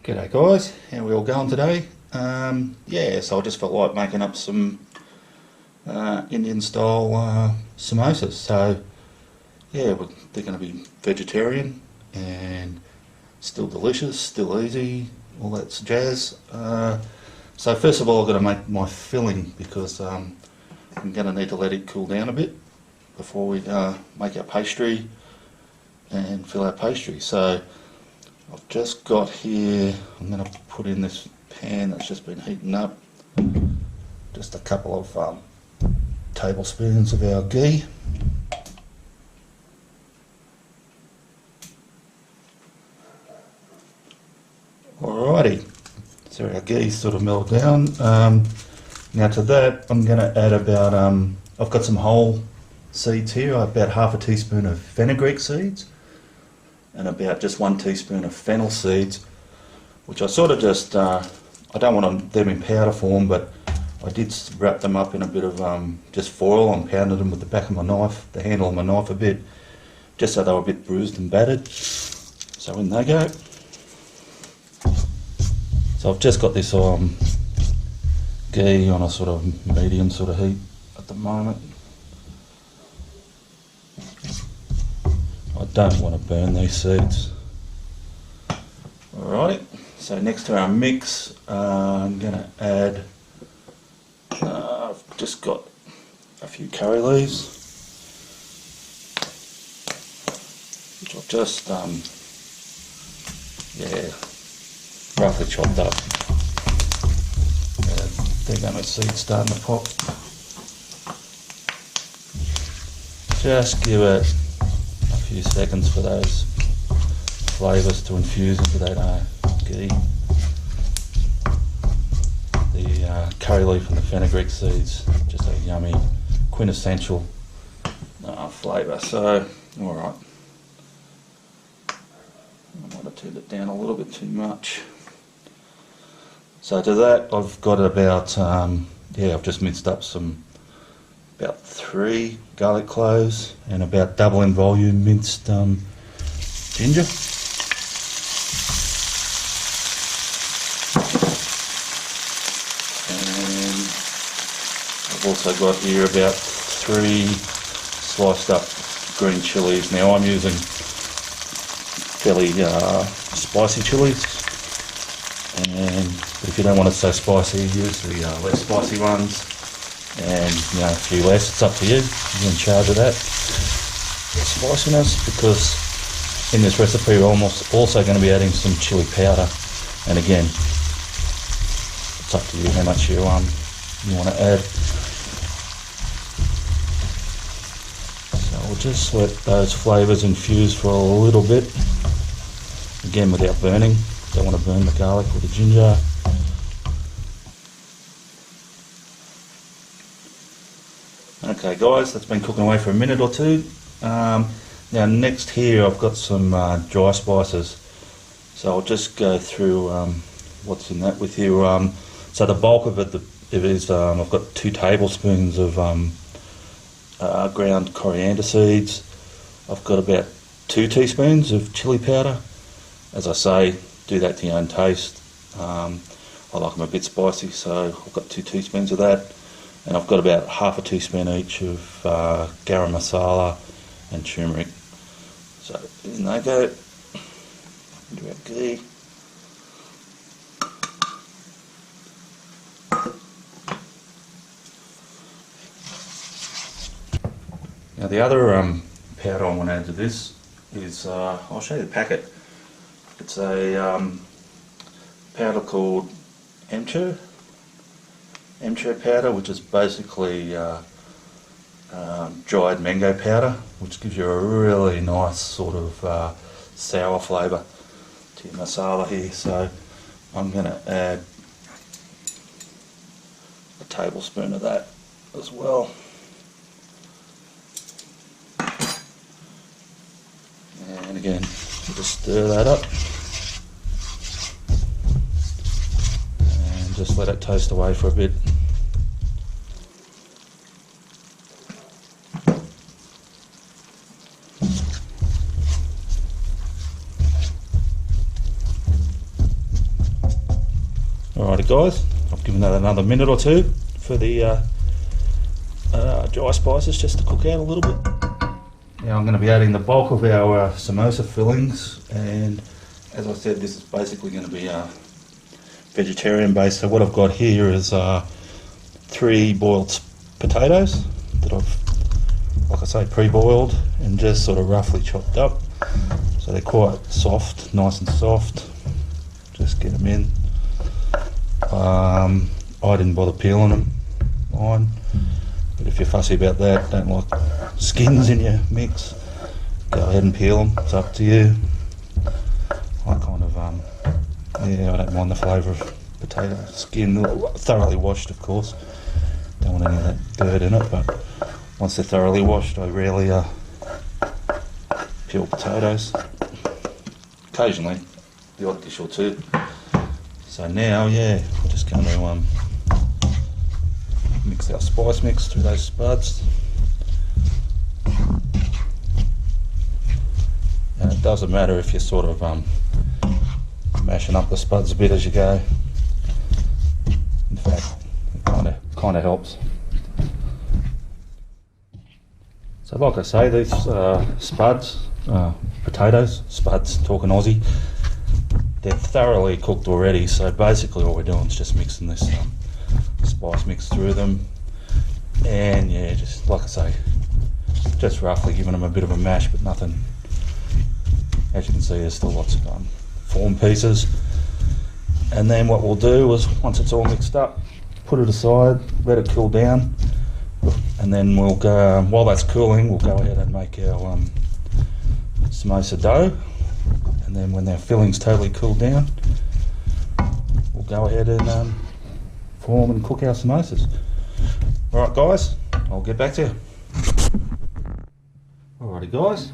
G'day guys, how are we all going today? Yeah, so I just felt like making up some Indian style samosas. So yeah, they're going to be vegetarian and still delicious, still easy, all that jazz. So first of all I've got to make my filling because I'm going to need to let it cool down a bit before we make our pastry and fill our pastry. So I've just got here, I'm going to put in this pan that's just been heating up, just a couple of tablespoons of our ghee. Alrighty, so our ghee's sort of melted down. Now to that I'm going to add about, I've got some whole seeds here, about half a teaspoon of fenugreek seeds, and about just 1 teaspoon of fennel seeds, which I sort of just, I don't want them in powder form, but I did wrap them up in a bit of just foil and pounded them with the back of my knife, the handle of my knife a bit, just so they were a bit bruised and battered. So in they go. So I've just got this ghee on a sort of medium sort of heat at the moment. I don't want to burn these seeds. Alrighty, so next to our mix, I'm going to add, I've just got a few curry leaves, which I've just, roughly chopped up. There go my seeds starting to pop. Just give it a few seconds for those flavours to infuse into that ghee. The curry leaf and the fenugreek seeds, just a yummy, quintessential flavour. So, alright. I might have turned it down a little bit too much. So to that I've got about, I've just minced up about 3 garlic cloves and about double in volume minced ginger. And I've also got here about 3 sliced up green chilies. Now I'm using fairly spicy chilies, and if you don't want it so spicy, use the less spicy ones. And a few less, it's up to you. You're in charge of that. The spiciness, because in this recipe we're also going to be adding some chili powder, and again, it's up to you how much you want to add. So we'll just let those flavours infuse for a little bit, again without burning. Don't want to burn the garlic or the ginger. Okay guys, that's been cooking away for a minute or two. Now next here I've got some dry spices, so I'll just go through what's in that with you. So the bulk of it is, I've got 2 tablespoons of ground coriander seeds. I've got about 2 teaspoons of chili powder. As I say, do that to your own taste. I like them a bit spicy, so I've got 2 teaspoons of that. And I've got about half a teaspoon each of garam masala and turmeric. So in they go. Into our ghee. Now the other powder I want to add to this is, I'll show you the packet. It's a powder called amchur powder, which is basically dried mango powder, which gives you a really nice sort of sour flavour to your masala here. So I'm going to add a tablespoon of that as well. And again, just stir that up and just let it toast away for a bit. Alrighty guys, I've given that another minute or two for the dry spices just to cook out a little bit. Now I'm going to be adding the bulk of our samosa fillings, and as I said, this is basically going to be vegetarian based. So what I've got here is 3 boiled potatoes that I've, like I say, pre-boiled and just sort of roughly chopped up. So they're quite soft, nice and soft. Just get them in. I didn't bother peeling them, mine. But if you're fussy about that, don't like skins in your mix, go ahead and peel them. It's up to you. I kind of, yeah, I don't mind the flavour of potato skin, thoroughly washed, of course. Don't want any of that dirt in it, but once they're thoroughly washed, I rarely peel potatoes. Occasionally, the odd dish or two. So now, yeah, we're just going to mix our spice mix through those spuds. And it doesn't matter if you're sort of mashing up the spuds a bit as you go. In fact, it kind of helps. So like I say, these spuds, potatoes, spuds, talking Aussie, they're thoroughly cooked already, so basically all we're doing is just mixing this spice mix through them, and yeah, just like I say, just roughly giving them a bit of a mash, but nothing. As you can see, there's still lots of form pieces. And then what we'll do is, once it's all mixed up, put it aside, let it cool down, and then we'll go, while that's cooling, we'll go ahead and make our samosa dough. And then when their filling's totally cooled down, we'll go ahead and form and cook our samosas. Alright guys, I'll get back to you. Alrighty guys,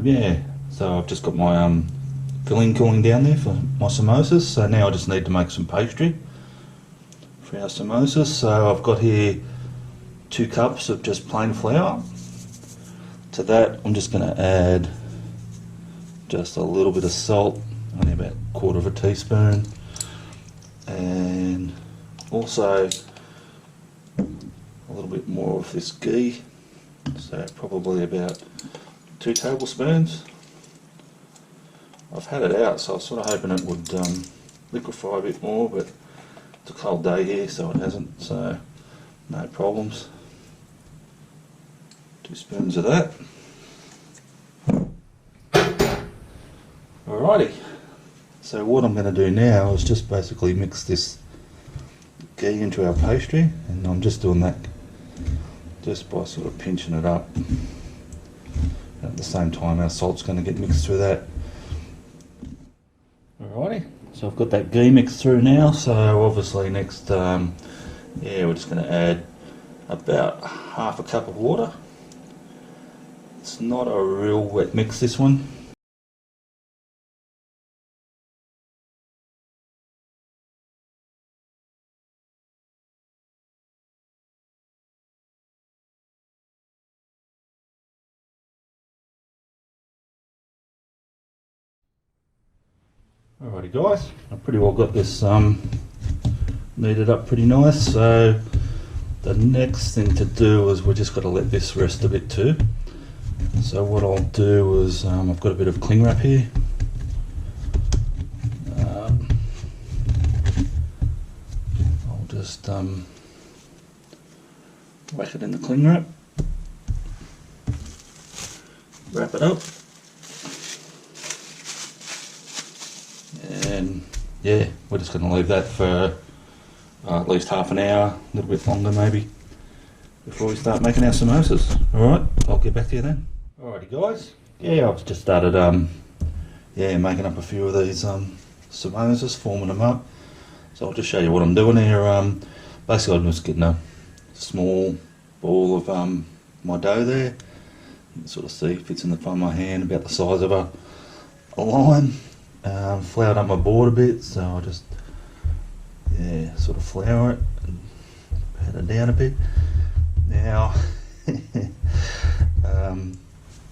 yeah, so I've just got my filling cooling down there for my samosas, so now I just need to make some pastry for our samosas. So I've got here 2 cups of just plain flour. To that I'm just going to add just a little bit of salt, only about 1/4 teaspoon, and also a little bit more of this ghee, so probably about 2 tablespoons. I've had it out, so I was sort of hoping it would liquefy a bit more, but it's a cold day here, so it hasn't, so no problems. 2 spoons of that. Alrighty, so what I'm going to do now is just basically mix this ghee into our pastry, and I'm just doing that just by sort of pinching it up. At the same time our salt's going to get mixed through that. Alrighty, so I've got that ghee mixed through now, so obviously next, yeah, we're just going to add about 1/2 cup of water. It's not a real wet mix, this one. Alrighty guys, I've pretty well got this kneaded up pretty nice, so the next thing to do is we're just got to let this rest a bit too. So what I'll do is, I've got a bit of cling wrap here. I'll just whack it in the cling wrap, wrap it up, and yeah, we're just going to leave that for at least half an hour, a little bit longer maybe, before we start making our samosas. Alright, I'll get back to you then. Alrighty guys, yeah, I've just started yeah, making up a few of these samosas, forming them up. So I'll just show you what I'm doing here. Basically I'm just getting a small ball of my dough there. You can sort of see it fits in the palm of my hand, about the size of a lime. Floured up my board a bit, so I just, yeah, sort of flour it and pat it down a bit. Now,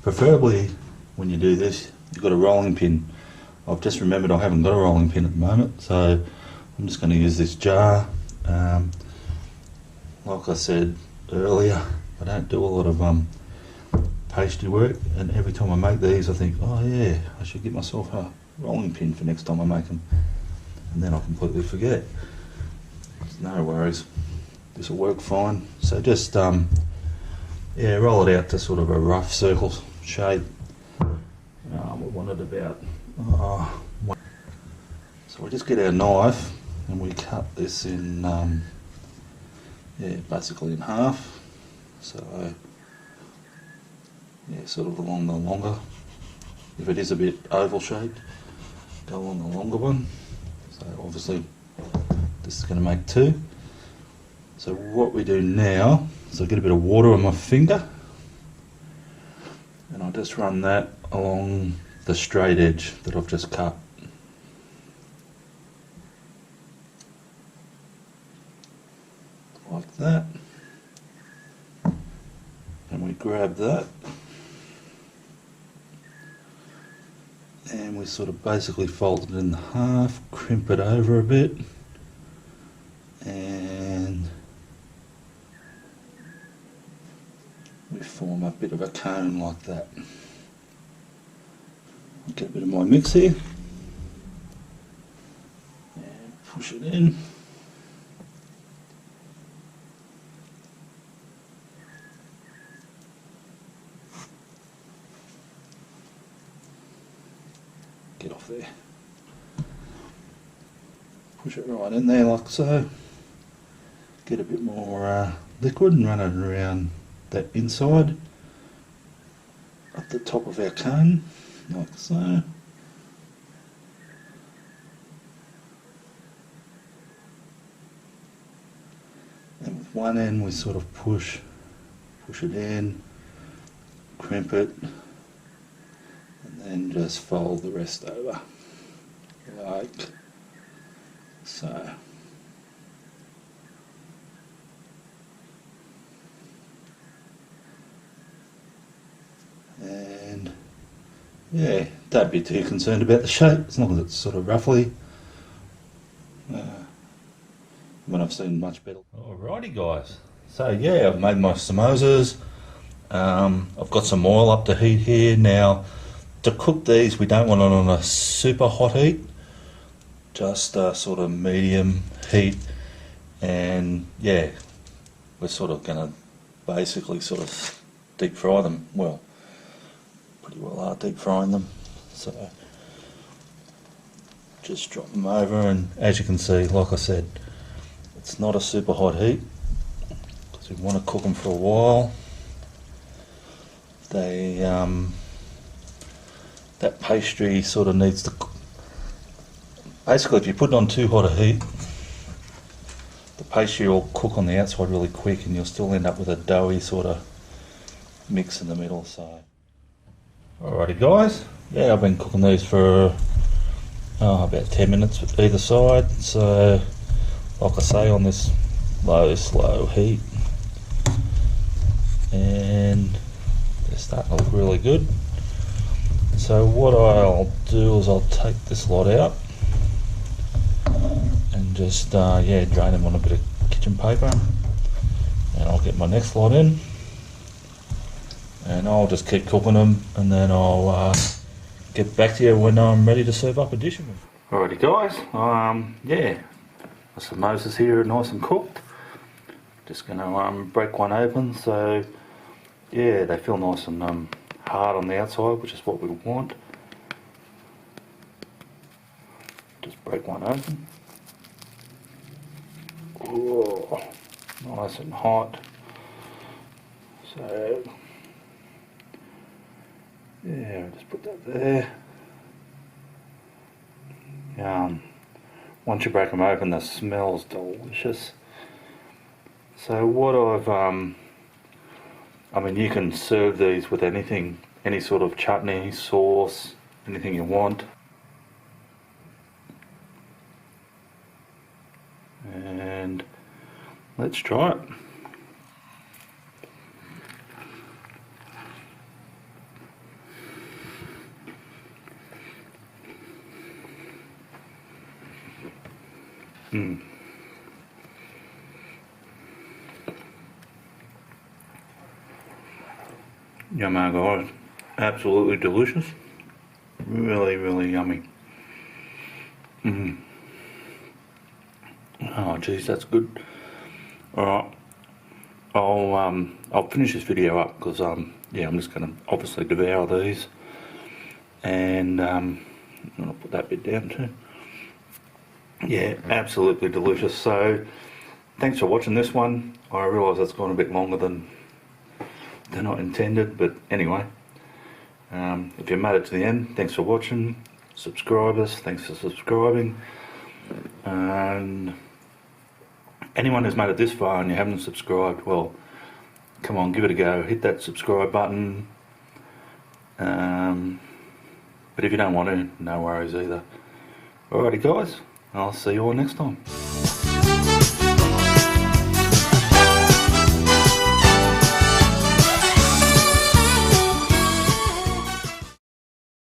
preferably when you do this, you've got a rolling pin. I've just remembered I haven't got a rolling pin at the moment, so I'm just going to use this jar. Like I said earlier, I don't do a lot of pastry work, and every time I make these I think, oh yeah, I should get myself a rolling pin for next time I make them, and then I completely forget. No worries, this will work fine. So just yeah, roll it out to sort of a rough circle shape. We want it about so we just get our knife and we cut this in yeah, basically in half. So yeah, sort of along the longer. If it is a bit oval shaped, go along the longer one. So obviously this is going to make two. So what we do now is I get a bit of water on my finger and I just run that along the straight edge that I've just cut. Like that. And we grab that and we sort of basically fold it in half, crimp it over a bit, and we form a bit of a cone like that. I'll get a bit of my mix here and push it in. Get off there. Push it right in there like so. Get a bit more liquid and run it around that inside at the top of our cone like so. And with one end we sort of push it in, crimp it, and then just fold the rest over like so. And yeah, don't be too concerned about the shape as long as it's sort of roughly. When I've seen much better. Alrighty guys, so yeah, I've made my samosas. I've got some oil up to heat here. Now to cook these we don't want it on a super hot heat, just a sort of medium heat, and yeah, we're sort of going to basically sort of deep fry them. Well, pretty well are deep frying them, so just drop them over, and as you can see, like I said, it's not a super hot heat because we want to cook them for a while. They that pastry sort of needs to basically, if you put it on too hot a heat, the pastry will cook on the outside really quick and you'll still end up with a doughy sort of mix in the middle. So alrighty guys, yeah, I've been cooking these for about 10 minutes either side. So like I say, on this slow heat, and they're starting to look really good. So what I'll do is I'll take this lot out and just yeah, drain them on a bit of kitchen paper, and I'll get my next lot in and I'll just keep cooking them, and then I'll get back to you when I'm ready to serve up a dish of them. Alrighty guys, yeah, the samosas here are nice and cooked. Just going to break one open, so yeah, they feel nice and hard on the outside, which is what we want. Just break one open. Oh, nice and hot. So yeah, just put that there. Once you break them open, the smell's delicious. So what I mean, you can serve these with anything, any sort of chutney, sauce, anything you want. And let's try it. Yummy guys, absolutely delicious. Really, really yummy. Oh geez, that's good. All right, I'll finish this video up because yeah, I'm just going to obviously devour these, and I'm going to put that bit down too. Yeah, absolutely delicious. So thanks for watching this one. I realise it's gone a bit longer than I intended, but anyway, if you made it to the end, thanks for watching. Subscribers, thanks for subscribing. And anyone who's made it this far and you haven't subscribed, well, come on, give it a go. Hit that subscribe button. But if you don't want to, no worries either. Alrighty guys, I'll see you all next time.